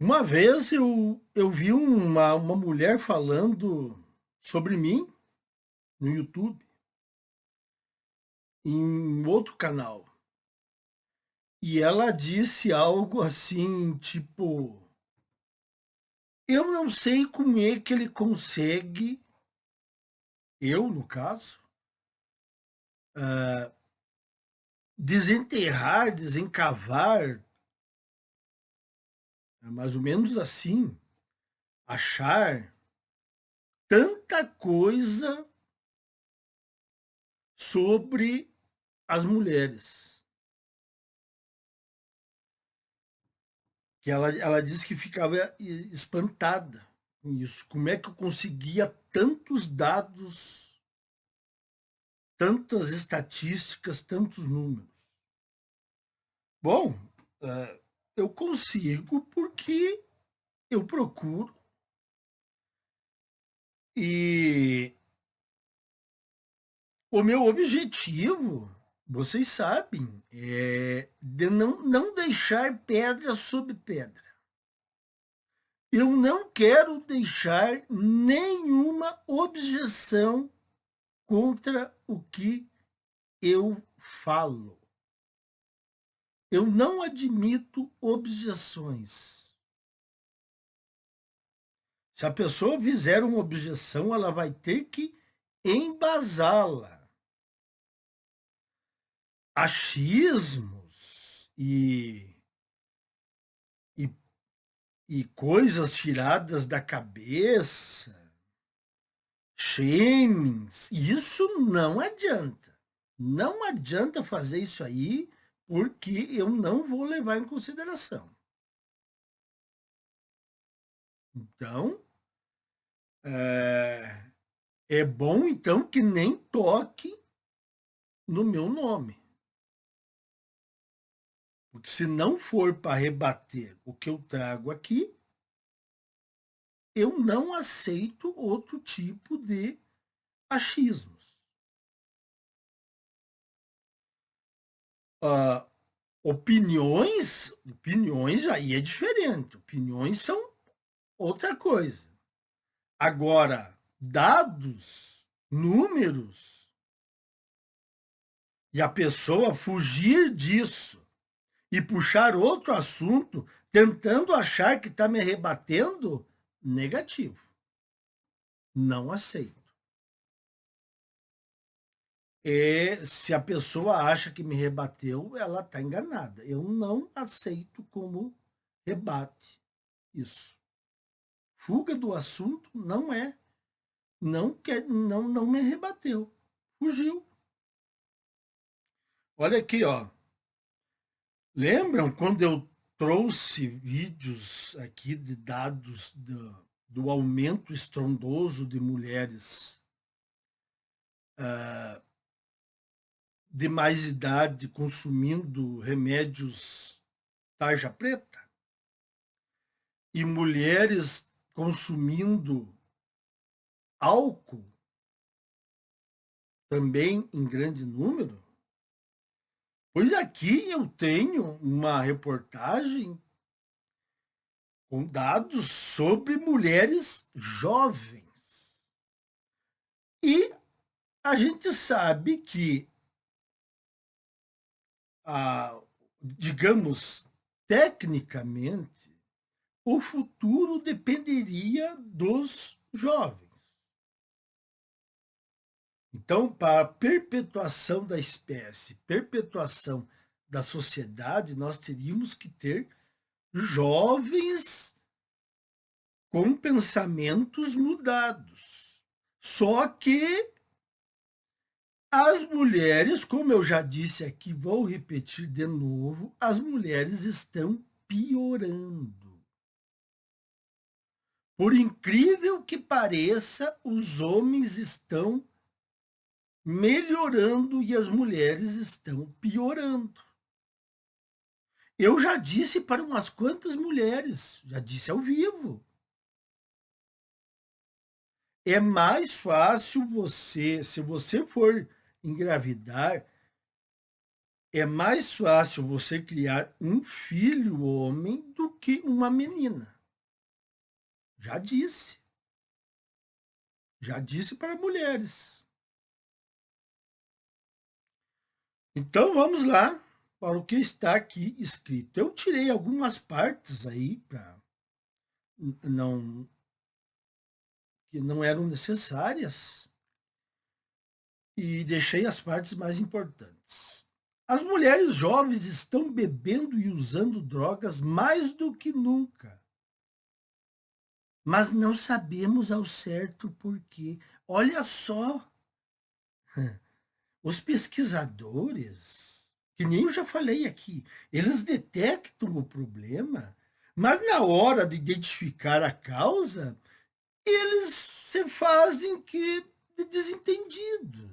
Uma vez eu vi uma mulher falando sobre mim no YouTube, em outro canal. E ela disse algo assim, tipo, eu não sei como é que ele consegue, eu no caso, desenterrar, desencavar, mais ou menos assim, achar tanta coisa sobre as mulheres. Que ela disse que ficava espantada com isso. Como é que eu conseguia tantos dados, tantas estatísticas, tantos números? Bom, eu consigo porque eu procuro e o meu objetivo, vocês sabem, é de não deixar pedra sobre pedra. Eu não quero deixar nenhuma objeção contra o que eu falo. Eu não admito objeções. Se a pessoa fizer uma objeção, ela vai ter que embasá-la. Achismos e, e coisas tiradas da cabeça, shamings, isso não adianta. Não adianta fazer isso aí, porque eu não vou levar em consideração. Então, é bom, então, que nem toque no meu nome. Porque se não for para rebater o que eu trago aqui, eu não aceito outro tipo de achismos. Ah, opiniões aí é diferente. Opiniões são outra coisa. Agora, dados, números, e a pessoa fugir disso e puxar outro assunto, tentando achar que está me rebatendo, negativo. Não aceito. Se a pessoa acha que me rebateu, ela está enganada. Eu não aceito como rebate isso. Fuga do assunto não é. Não me rebateu. Fugiu. Olha aqui, ó. Lembram quando eu trouxe vídeos aqui de dados do aumento estrondoso de mulheres de mais idade consumindo remédios tarja preta e mulheres consumindo álcool também em grande número? Pois aqui eu tenho uma reportagem com dados sobre mulheres jovens. E a gente sabe que, digamos, tecnicamente, o futuro dependeria dos jovens. Então, para a perpetuação da espécie, perpetuação da sociedade, nós teríamos que ter jovens com pensamentos mudados. Só que as mulheres, como eu já disse aqui, vou repetir de novo, as mulheres estão piorando. Por incrível que pareça, os homens estão melhorando e as mulheres estão piorando. Eu já disse para umas quantas mulheres, já disse ao vivo. É mais fácil você, se você for engravidar, é mais fácil você criar um filho homem do que uma menina. Já disse. Já disse para mulheres. Então vamos lá para o que está aqui escrito. Eu tirei algumas partes aí para não que não eram necessárias e deixei as partes mais importantes. As mulheres jovens estão bebendo e usando drogas mais do que nunca. Mas não sabemos ao certo por quê. Olha só, os pesquisadores, que nem eu já falei aqui, eles detectam o problema, mas na hora de identificar a causa, eles se fazem que de desentendidos.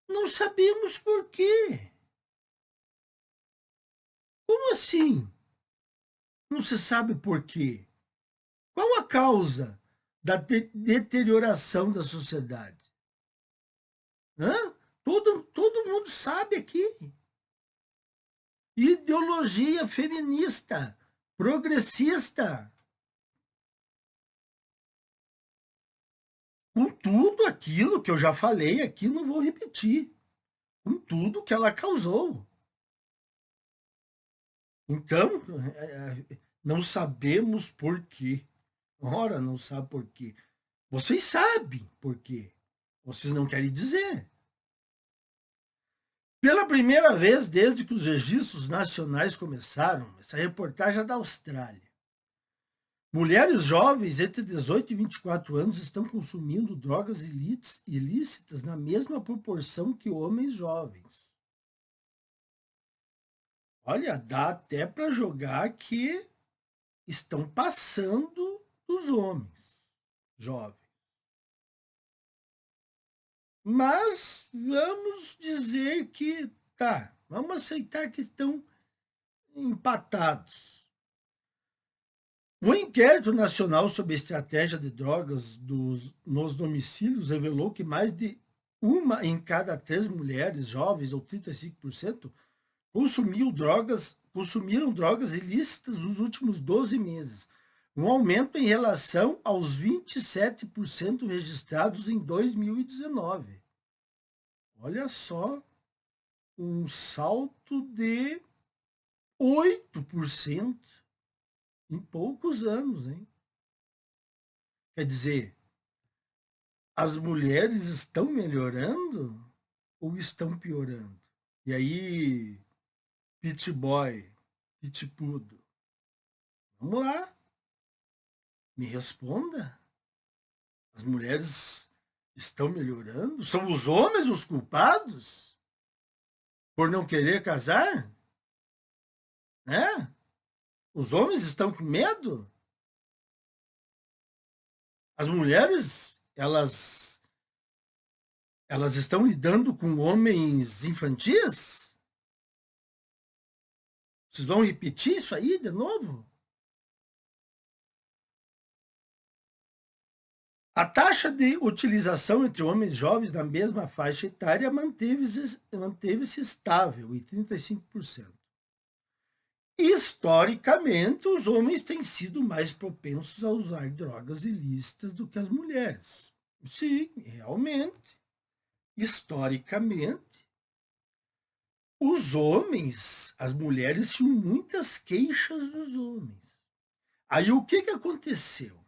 Não sabemos por quê. Como assim? Não se sabe por quê. Qual a causa da deterioração da sociedade? Hã? Todo mundo sabe aqui. Ideologia feminista, progressista. Com tudo aquilo que eu já falei aqui, não vou repetir. Com tudo que ela causou. Então, não sabemos por quê. Ora, não sabe por quê. Vocês sabem por quê. Vocês não querem dizer. Pela primeira vez desde que os registros nacionais começaram, essa reportagem é da Austrália. Mulheres jovens entre 18 e 24 anos estão consumindo drogas ilícitas na mesma proporção que homens jovens. Olha, dá até para jogar que estão passando dos homens jovens. Mas vamos dizer que vamos aceitar que estão empatados. O inquérito nacional sobre a estratégia de drogas nos domicílios revelou que mais de uma em cada 3 mulheres jovens, ou 35%, consumiram drogas ilícitas nos últimos 12 meses, um aumento em relação aos 27% registrados em 2019. Olha só, um salto de 8% em poucos anos, hein? Quer dizer, as mulheres estão melhorando ou estão piorando? E aí, Pit Boy, Pitpudo, vamos lá, me responda. As mulheres estão melhorando? São os homens os culpados por não querer casar? Né? Os homens estão com medo? As mulheres, elas estão lidando com homens infantis? Vocês vão repetir isso aí de novo? A taxa de utilização entre homens jovens da mesma faixa etária manteve-se estável em 35%. Historicamente, os homens têm sido mais propensos a usar drogas ilícitas do que as mulheres. Sim, realmente, historicamente, os homens, as mulheres tinham muitas queixas dos homens. Aí o que aconteceu?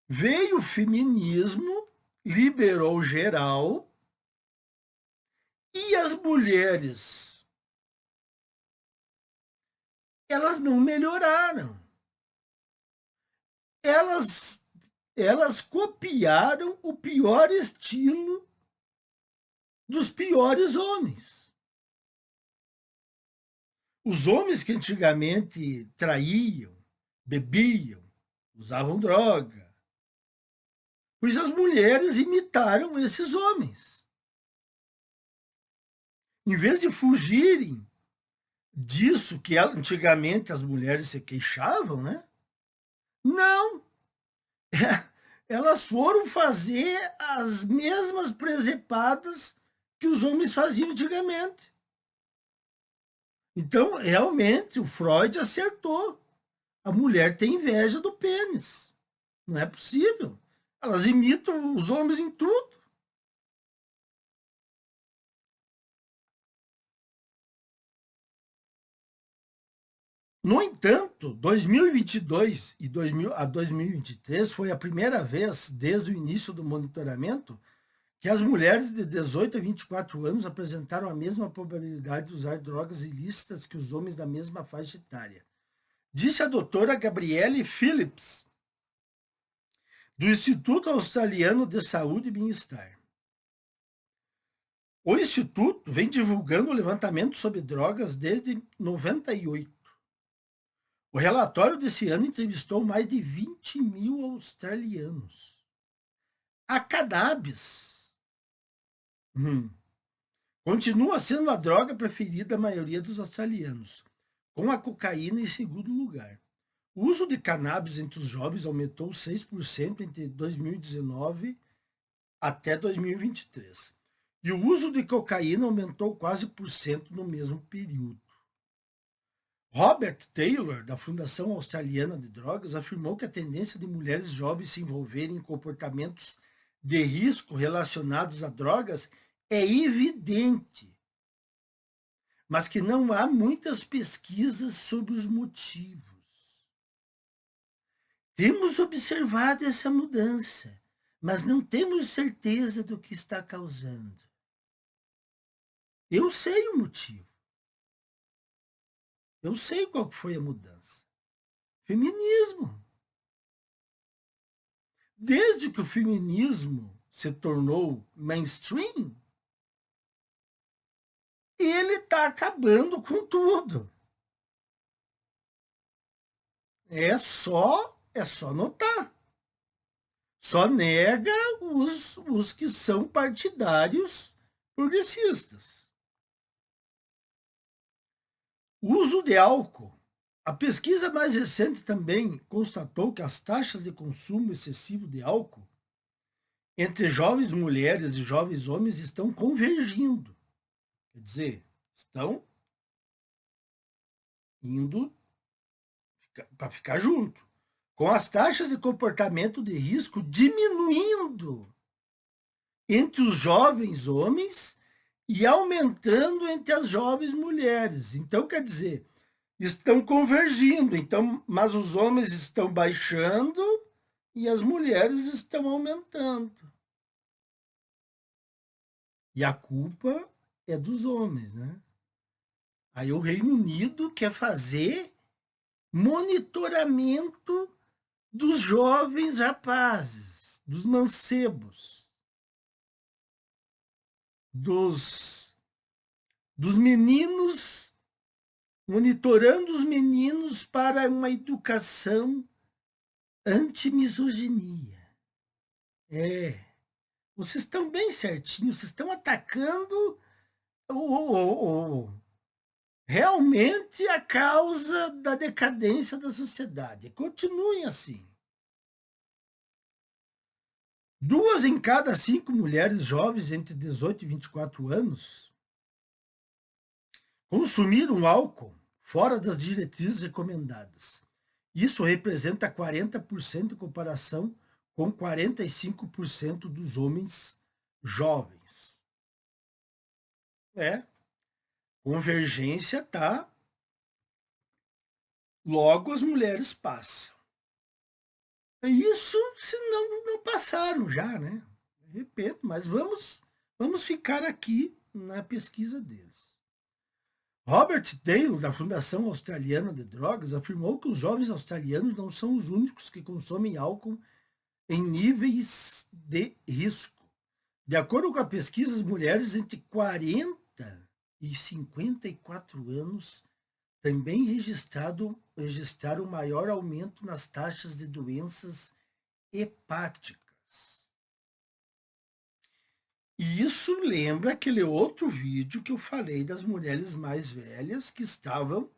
Veio o feminismo, liberou geral, e as mulheres, elas não melhoraram. Elas copiaram o pior estilo dos piores homens. Os homens que antigamente traíam, bebiam, usavam droga, pois as mulheres imitaram esses homens. Em vez de fugirem disso que antigamente as mulheres se queixavam, né? Não. Elas foram fazer as mesmas presepadas que os homens faziam antigamente. Então, realmente, o Freud acertou. a mulher tem inveja do pênis. Não é possível. Elas imitam os homens em tudo. No entanto, 2022 e 2023 foi a primeira vez desde o início do monitoramento que as mulheres de 18 a 24 anos apresentaram a mesma probabilidade de usar drogas ilícitas que os homens da mesma faixa etária, disse a doutora Gabrielle Phillips, do Instituto Australiano de Saúde e Bem-Estar. O Instituto vem divulgando o levantamento sobre drogas desde 98. O relatório desse ano entrevistou mais de 20 mil australianos. A cannabis continua sendo a droga preferida da maioria dos australianos, com a cocaína em segundo lugar. O uso de cannabis entre os jovens aumentou 6% entre 2019 até 2023. E o uso de cocaína aumentou quase por cento no mesmo período. Robert Taylor, da Fundação Australiana de Drogas, afirmou que a tendência de mulheres jovens se envolverem em comportamentos de risco relacionados a drogas é evidente, mas que não há muitas pesquisas sobre os motivos. Temos observado essa mudança, mas não temos certeza do que está causando. Eu sei o motivo. Eu sei qual foi a mudança. Feminismo. Desde que o feminismo se tornou mainstream, ele está acabando com tudo. É só notar. Só nega os que são partidários progressistas. O uso de álcool. A pesquisa mais recente também constatou que as taxas de consumo excessivo de álcool entre jovens mulheres e jovens homens estão convergindo. Quer dizer, estão indo para ficar junto, com as taxas de comportamento de risco diminuindo entre os jovens homens e aumentando entre as jovens mulheres. Então, quer dizer, estão convergindo, então, mas os homens estão baixando e as mulheres estão aumentando. E a culpa é dos homens, né? Aí o Reino Unido quer fazer monitoramento dos jovens rapazes, dos mancebos, dos meninos, monitorando os meninos para uma educação anti-misoginia. Vocês estão bem certinhos, vocês estão atacando realmente a causa da decadência da sociedade. Continuem assim. 2 em cada 5 mulheres jovens entre 18 e 24 anos consumiram álcool fora das diretrizes recomendadas. Isso representa 40% em comparação com 45% dos homens jovens. Convergência tá. Logo as mulheres passam. Isso se não passaram já, né? Repito, mas vamos ficar aqui na pesquisa deles. Robert Taylor, da Fundação Australiana de Drogas, afirmou que os jovens australianos não são os únicos que consomem álcool em níveis de risco. De acordo com a pesquisa, as mulheres entre 40 e 54 anos também registraram maior aumento nas taxas de doenças hepáticas. E isso lembra aquele outro vídeo que eu falei das mulheres mais velhas que estavam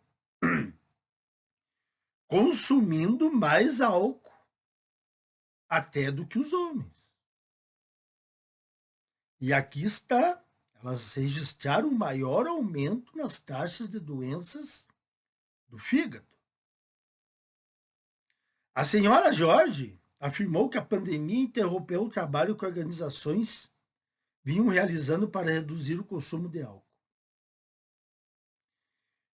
consumindo mais álcool até do que os homens. E aqui está, elas registraram maior aumento nas taxas de doenças do fígado. A senhora Jorge afirmou que a pandemia interrompeu o trabalho que organizações vinham realizando para reduzir o consumo de álcool.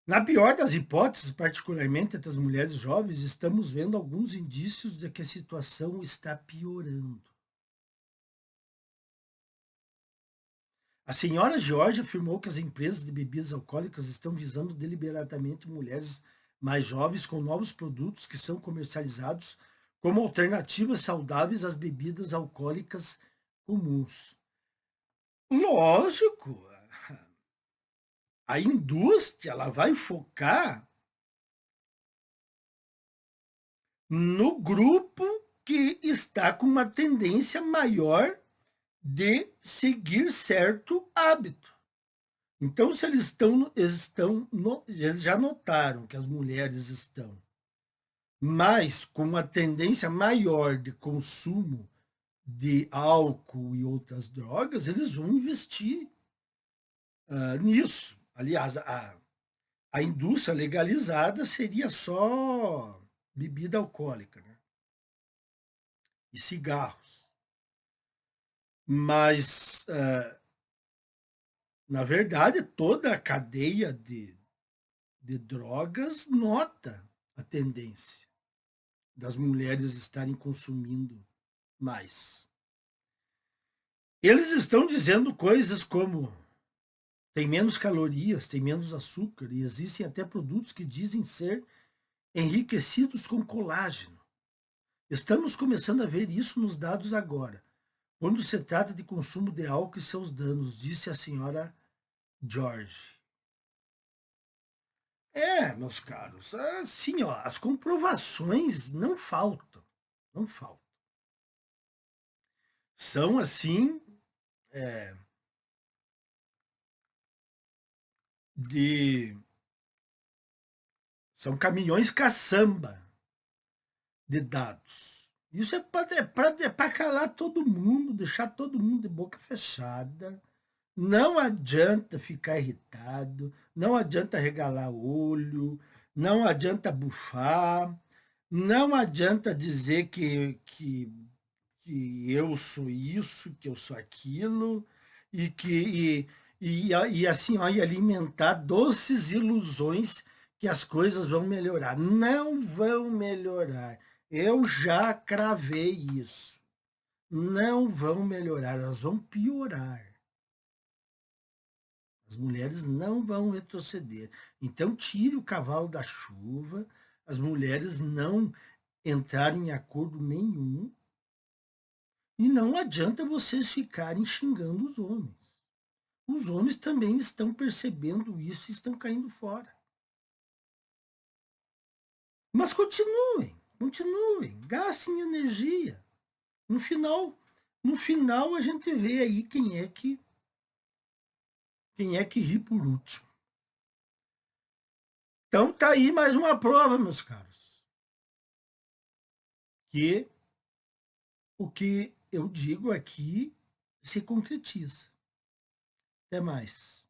Na pior das hipóteses, particularmente entre as mulheres jovens, estamos vendo alguns indícios de que a situação está piorando. A senhora George afirmou que as empresas de bebidas alcoólicas estão visando deliberadamente mulheres mais jovens com novos produtos que são comercializados como alternativas saudáveis às bebidas alcoólicas comuns. Lógico, a indústria ela vai focar no grupo que está com uma tendência maior de seguir certo hábito. Então, se eles eles já notaram que as mulheres estão mais com uma tendência maior de consumo de álcool e outras drogas, eles vão investir nisso. Aliás, a indústria legalizada seria só bebida alcoólica, né? E cigarros. Mas, na verdade, toda a cadeia de drogas nota a tendência das mulheres estarem consumindo mais. Eles estão dizendo coisas como tem menos calorias, tem menos açúcar, e existem até produtos que dizem ser enriquecidos com colágeno. Estamos começando a ver isso nos dados agora, quando se trata de consumo de álcool e seus danos, disse a senhora George. Meus caros, assim, ó, as comprovações não faltam, não faltam. São assim, são caminhões caçamba de dados. Isso é para calar todo mundo, deixar todo mundo de boca fechada. Não adianta ficar irritado, não adianta regalar o olho, não adianta bufar, não adianta dizer que eu sou isso, que eu sou aquilo, e assim, ó, e alimentar doces ilusões que as coisas vão melhorar. Não vão melhorar. Eu já cravei isso. Não vão melhorar, elas vão piorar. As mulheres não vão retroceder. Então, tire o cavalo da chuva, as mulheres não entraram em acordo nenhum, e não adianta vocês ficarem xingando os homens. Os homens também estão percebendo isso e estão caindo fora. Mas continuem, continuem, gastem energia. No final a gente vê aí quem é que ri por último. Então tá aí mais uma prova, meus caros, que o que eu digo aqui se concretiza. Até mais.